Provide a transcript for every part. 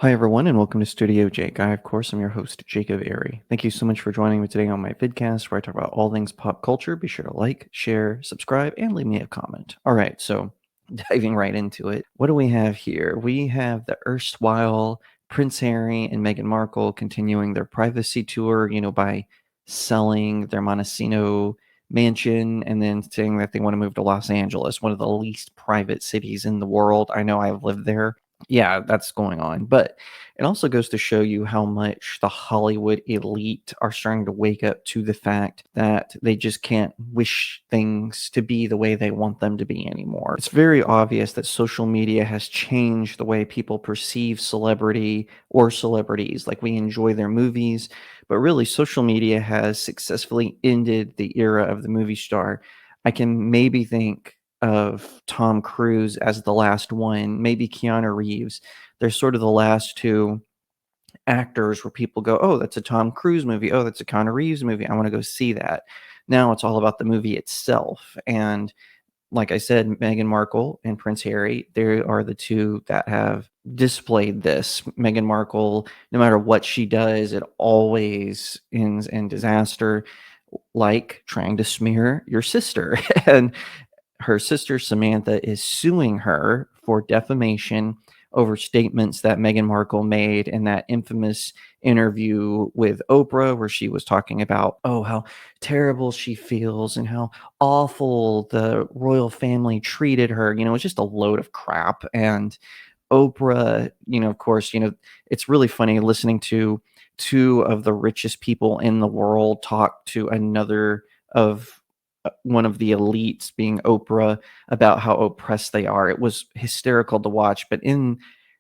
Hi, everyone, and welcome to StudioJake. I, of course, am your host, Jacob Airy. Thank you so much for joining me today on my vidcast where I talk about all things pop culture. Be sure to like, share, subscribe, and leave me a comment. All right, so diving right into it. What do we have here? We have the erstwhile Prince Harry and Meghan Markle continuing their privacy tour, by selling their Montecito mansion and then saying that they want to move to Los Angeles, one of the least private cities in the world. I know I've lived there. Yeah, that's going on. But it also goes to show you how much the Hollywood elite are starting to wake up to the fact that they just can't wish things to be the way they want them to be anymore. It's very obvious that social media has changed the way people perceive celebrity or celebrities. Like, we enjoy their movies, but really, social media has successfully ended the era of the movie star. I can maybe think of Tom Cruise as the last one, maybe Keanu Reeves. They're sort of the last two actors where people go, "Oh, that's a Tom Cruise movie. Oh, that's a Keanu Reeves movie. I want to go see that." Now it's all about the movie itself. And like I said, Meghan Markle and Prince Harry, they are the two that have displayed this. Meghan Markle, no matter what she does, it always ends in disaster, like trying to smear your sister. And her sister Samantha is suing her for defamation over statements that Meghan Markle made in that infamous interview with Oprah, where she was talking about, oh, how terrible she feels and how awful the royal family treated her. It's just a load of crap. And Oprah, of course, it's really funny listening to two of the richest people in the world talk to another of one of the elites, being Oprah, about how oppressed they are. It was hysterical to watch. But in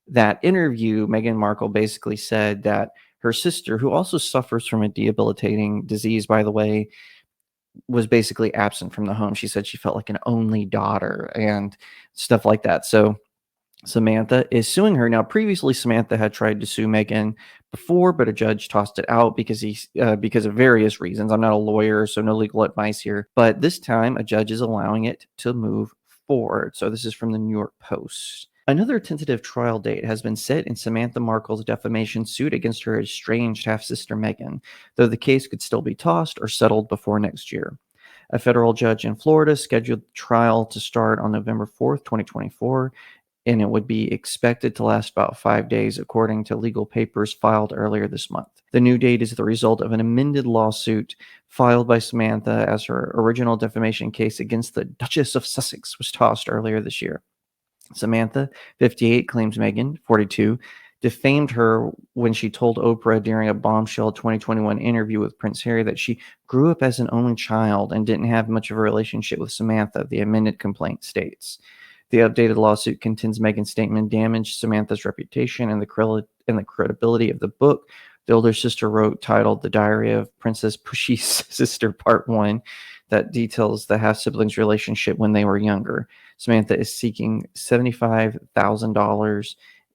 that interview, Meghan Markle basically said that her sister, who also suffers from a debilitating disease, by the way, was basically absent from the home. She said she felt like an only daughter and stuff like that. So Samantha is suing her. Now, previously, Samantha had tried to sue Meghan before, but a judge tossed it out because of various reasons. I'm not a lawyer, so no legal advice here. But this time, a judge is allowing it to move forward. So this is from the New York Post. Another tentative trial date has been set in Samantha Markle's defamation suit against her estranged half-sister Meghan, though the case could still be tossed or settled before next year. A federal judge in Florida scheduled the trial to start on November 4th, 2024, and it would be expected to last about 5 days, according to legal papers filed earlier this month. The new date is the result of an amended lawsuit filed by Samantha as her original defamation case against the Duchess of Sussex was tossed earlier this year. Samantha, 58, claims Meghan, 42, defamed her when she told Oprah during a bombshell 2021 interview with Prince Harry that she grew up as an only child and didn't have much of a relationship with Samantha, the amended complaint states. The updated lawsuit contends Meghan's statement damaged Samantha's reputation and the credibility of the book the older sister wrote, titled The Diary of Princess Pushy's Sister Part 1, that details the half-siblings' relationship when they were younger. Samantha is seeking $75,000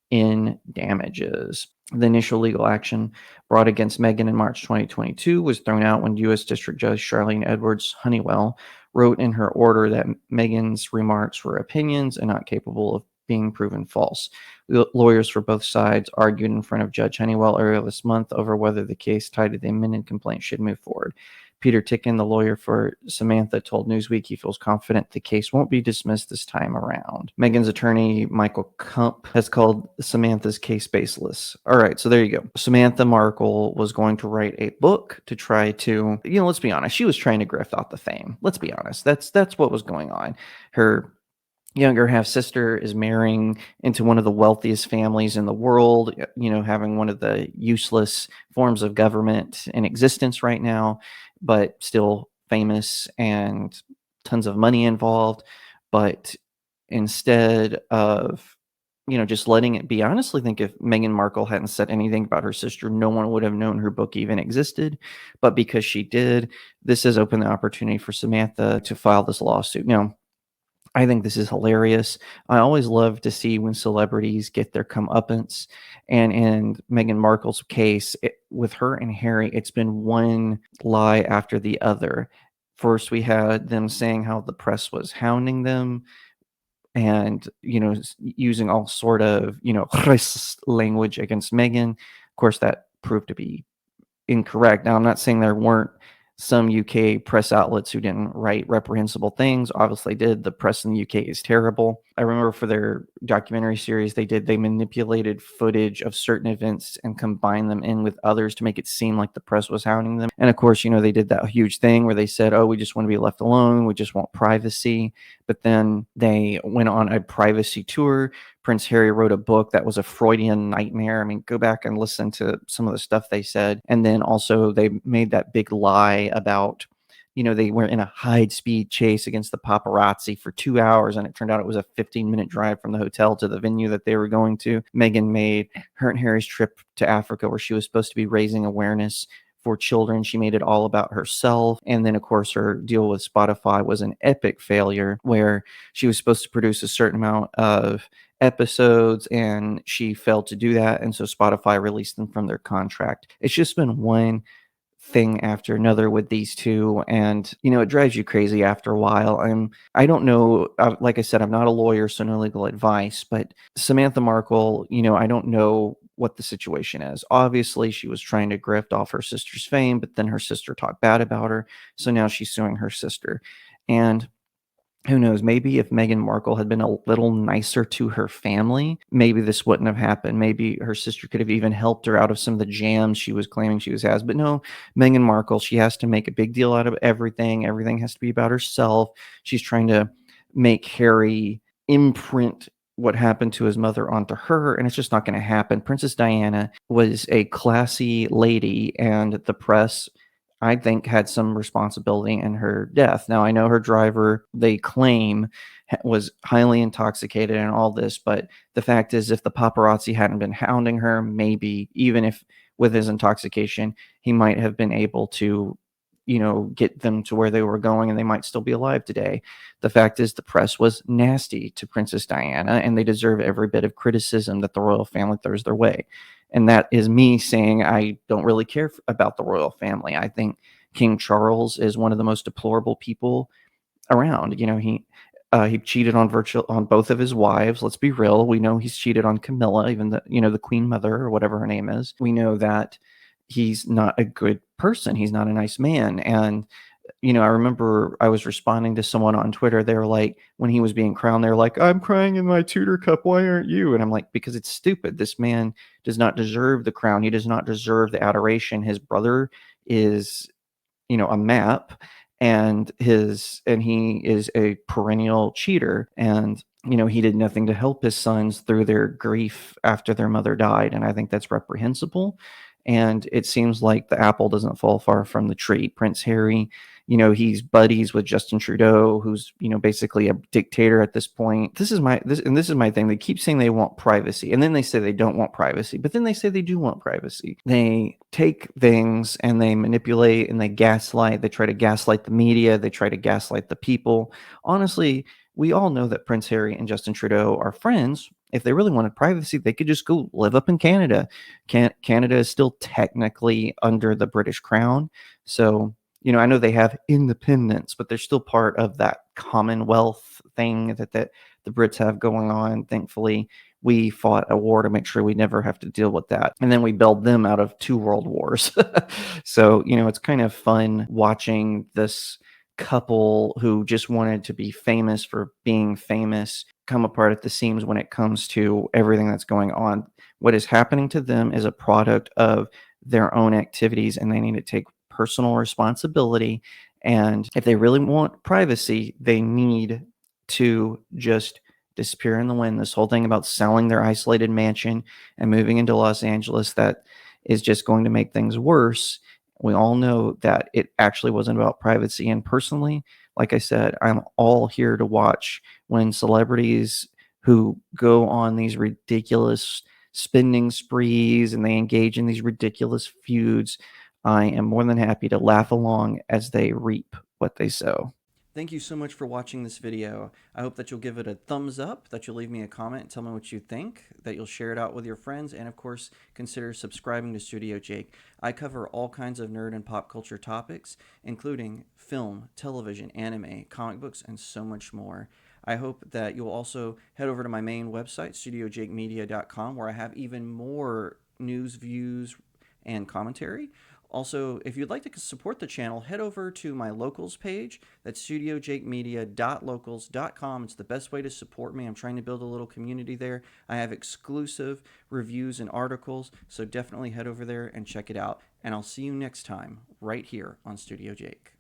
in damages. The initial legal action brought against Meghan in March 2022 was thrown out when U.S. District Judge Charlene Edwards Honeywell wrote in her order that Meghan's remarks were opinions and not capable of being proven false. Lawyers for both sides argued in front of Judge Honeywell earlier this month over whether the case tied to the amended complaint should move forward. Peter Ticken, the lawyer for Samantha, told Newsweek he feels confident the case won't be dismissed this time around. Meghan's attorney, Michael Kump, has called Samantha's case baseless. All right, so there you go. Samantha Markle was going to write a book to try to, let's be honest, she was trying to grift off the fame. Let's be honest. That's what was going on. Her younger half sister is marrying into one of the wealthiest families in the world, having one of the useless forms of government in existence right now, but still famous and tons of money involved. But instead of, just letting it be, I honestly think if Meghan Markle hadn't said anything about her sister, no one would have known her book even existed. But because she did, this has opened the opportunity for Samantha to file this lawsuit. Now, I think this is hilarious. I always love to see when celebrities get their comeuppance. And in Meghan Markle's case, with her and Harry, it's been one lie after the other. First, we had them saying how the press was hounding them and, using all sort of, racist language against Meghan. Of course, that proved to be incorrect. Now, I'm not saying there weren't some UK press outlets who didn't write reprehensible things. Obviously, did. The press in the UK is terrible. I remember for their documentary series they manipulated footage of certain events and combined them in with others to make it seem like the press was hounding them. And of course, they did that huge thing where they said, "Oh, we just want to be left alone. We just want privacy." But then they went on a privacy tour. Prince Harry wrote a book that was a Freudian nightmare. I mean, go back and listen to some of the stuff they said. And then also they made that big lie about, they were in a high speed chase against the paparazzi for 2 hours. And it turned out it was a 15-minute drive from the hotel to the venue that they were going to. Meghan made her and Harry's trip to Africa, where she was supposed to be raising awareness for children. She made it all about herself. And then, of course, her deal with Spotify was an epic failure, where she was supposed to produce a certain amount of episodes and she failed to do that, and so Spotify released them from their contract. It's just been one thing after another with these two, and it drives you crazy after a while. I don't know, like I said, I'm not a lawyer, so no legal advice, but Samantha Markle, I don't know what the situation is. Obviously she was trying to grift off her sister's fame, but then her sister talked bad about her, so now she's suing her sister. And who knows, maybe if Meghan Markle had been a little nicer to her family, maybe this wouldn't have happened. Maybe her sister could have even helped her out of some of the jams she was claiming she has. But no, Meghan Markle, she has to make a big deal out of everything. Everything has to be about herself. She's trying to make Harry imprint what happened to his mother onto her, and it's just not going to happen. Princess Diana was a classy lady, and the press, I think, had some responsibility in her death. Now, I know her driver, they claim, was highly intoxicated and all this, but the fact is, if the paparazzi hadn't been hounding her, maybe even if with his intoxication, he might have been able to, get them to where they were going and they might still be alive today. The fact is, the press was nasty to Princess Diana, and they deserve every bit of criticism that the royal family throws their way. And that is me saying I don't really care about the royal family. I think King Charles is one of the most deplorable people around. He cheated on both of his wives. Let's be real. We know he's cheated on Camilla, even the Queen Mother or whatever her name is. We know that he's not a good person. He's not a nice man. And I remember I was responding to someone on Twitter. They were like, when he was being crowned, they're like, "I'm crying in my Tudor cup. Why aren't you?" And I'm like, because it's stupid. This man does not deserve the crown. He does not deserve the adoration. His brother is, a map, and he is a perennial cheater. And, he did nothing to help his sons through their grief after their mother died. And I think that's reprehensible. And it seems like the apple doesn't fall far from the tree. Prince Harry, he's buddies with Justin Trudeau, who's, basically a dictator at this point. This is my thing. They keep saying they want privacy, and then they say they don't want privacy, but then they say they do want privacy. They take things and they manipulate and they gaslight. They try to gaslight the media. They try to gaslight the people. Honestly, we all know that Prince Harry and Justin Trudeau are friends. If they really wanted privacy, they could just go live up in Canada. Canada is still technically under the British Crown. So, I know they have independence, but they're still part of that Commonwealth thing that the Brits have going on. Thankfully, we fought a war to make sure we never have to deal with that. And then we bailed them out of 2 world wars. So, it's kind of fun watching this couple who just wanted to be famous for being famous come apart at the seams when it comes to everything that's going on. What is happening to them is a product of their own activities, and they need to take personal responsibility. And if they really want privacy, they need to just disappear in the wind. This whole thing about selling their isolated mansion and moving into Los Angeles, that is just going to make things worse. We all know that it actually wasn't about privacy. And personally, like I said, I'm all here to watch when celebrities who go on these ridiculous spending sprees and they engage in these ridiculous feuds. I am more than happy to laugh along as they reap what they sow. Thank you so much for watching this video. I hope that you'll give it a thumbs up, that you'll leave me a comment and tell me what you think, that you'll share it out with your friends, and of course, consider subscribing to Studio Jake. I cover all kinds of nerd and pop culture topics, including film, television, anime, comic books, and so much more. I hope that you'll also head over to my main website, StudioJakeMedia.com, where I have even more news, views, and commentary. Also, if you'd like to support the channel, head over to my locals page. That's studiojakemedia.locals.com. It's the best way to support me. I'm trying to build a little community there. I have exclusive reviews and articles, so definitely head over there and check it out. And I'll see you next time right here on Studio Jake.